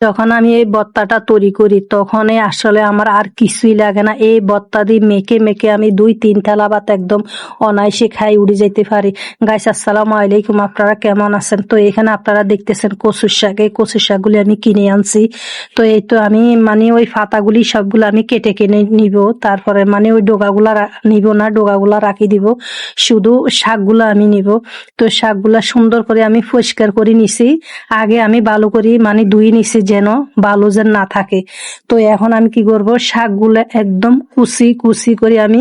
যখন আমি এই ভর্তাটা তৈরি করি তখনই আসলে আমার আর কিছুই লাগে না। এই ভর্তা দিয়ে মেখে মেখে আমি 2-3 থালা ভাত একদম অনায়াসে খাই উড়ে যেতে পারি। গাইস আসসালামু আলাইকুম, আপনারা কেমন আছেন? তো এখানে আপনারা দেখতেছেন কচুর শাক। এই কচুর শাকগুলি আমি কিনে আনছি। তো এই তো আমি ওই পাতাগুলি সবগুলো আমি কেটে কিনে নিব। তারপরে ওই ডোগাগুলা নিব না, ডোগাগুলা রাখি দিব, শুধু শাকগুলো আমি নিব। তো শাকগুলা সুন্দর করে আমি পরিষ্কার করে নিছি। আগে আমি ভালো করে ধুয়ে নিছি যেন বালু যেন না থাকে। তো এখন আমি কি করব, শাকগুলো একদম কুচি কুচি করে আমি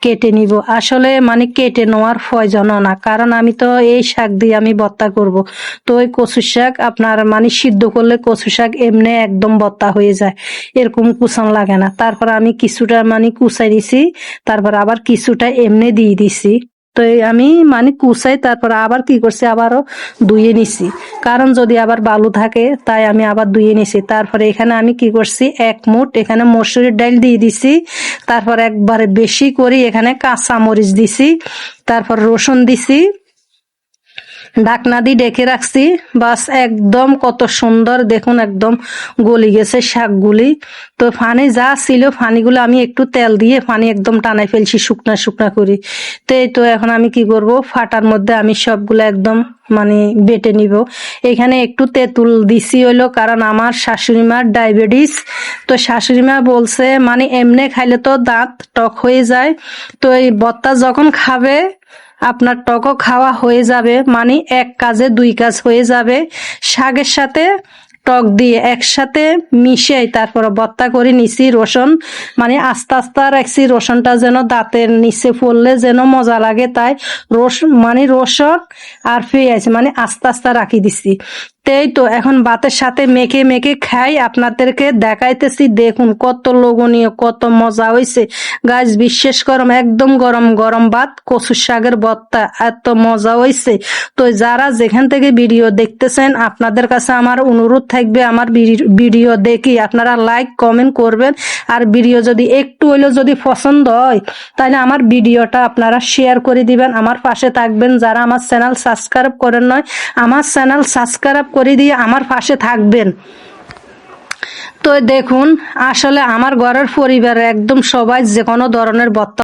কেটে নিব। আসলে কেটে নেওয়ার প্রয়োজনও না, কারণ আমি তো এই শাক দিয়ে আমি ভর্তা করব। তো ওই কচু শাক আপনার সিদ্ধ করলে কচু শাক এমনি একদম ভর্তা হয়ে যায়, এরকম কুচান লাগে না। তারপর আমি কিছুটা কুচাই দিছি, তারপর আবার কিছুটা এমনি দিয়ে দিছি। তো আমি কুচাই তারপর আবার কি করছি, আবারও ধুয়ে নিছি, কারণ যদি আবার বালু থাকে তাই আমি আবার ধুয়ে নিছি। তারপরে এখানে আমি কি করছি, 1 মুঠ এখানে মসুরের ডাল দিয়ে দিছি। তারপর একবারে বেশি করে এখানে কাঁচা মরিচ দিছি, তারপর রসুন দিছি, ঢাকনা দিয়ে ডেকে রাখছি। বাস একদম কত সুন্দর দেখুন, একদম গলি গেছে শাকগুলি। তো পানি যা ছিল পানিগুলো আমি একটু তেল দিয়ে পানি একদম টানাই ফেলছি শুকনা শুকনা করে। তো এই তো এখন আমি কি করব, ফাটার মধ্যে আমি সবগুলো একদম বেটে নিব। এখানে একটু তেঁতুল দিছি হইলো কারণ আমার শাশুড়ি মার ডায়াবেটিস। তো শাশুড়ি মা বলছে এমনি খাইলে তো দাঁত টক হয়ে যায়, তো এই ভর্তা যখন খাবে আপনার টকও খাওয়া হয়ে যাবে, এক কাজে 2 কাজ হয়ে যাবে। শাকের সাথে টক দিয়ে একসাথে মিশিয়ে তারপর ভর্তা করে নিছি। রসুন আস্তে আস্তে রাখছি, রসুনটা যেন দাঁতের নিচে পড়লে যেন মজা লাগে, তাই রসুন আর পেঁয়াজ আস্তে আস্তে রাখি দিছি। এই তো এখন ভাতের সাথে মেখে মেখে খাই, আপনাদেরকে দেখাইতেছি। দেখুন কত লোভনীয়, কত মজা হয়েছে। গাছ বিশ্বাস করম, একদম গরম গরম ভাত কচুর শাকের ভর্তা, এত মজা হয়েছে। তো যারা যেখান থেকে ভিডিও দেখতেছেন আপনাদের কাছে আমার অনুরোধ থাকবে, আমার ভিডিও দেখি আপনারা লাইক কমেন্ট করবেন। আর ভিডিও যদি একটু হইলেও যদি পছন্দ হয় তাহলে আমার ভিডিওটা আপনারা শেয়ার করে দিবেন, আমার পাশে থাকবেন। যারা আমার চ্যানেল সাবস্ক্রাইব করেন নয়, আমার চ্যানেল সাবস্ক্রাইব করে দিয়ে আমার পাশে থাকবেন। তো দেখুন আসলে আমার ঘরের পরিবারে একদম সবাই যে কোনো ধরনের ভর্তা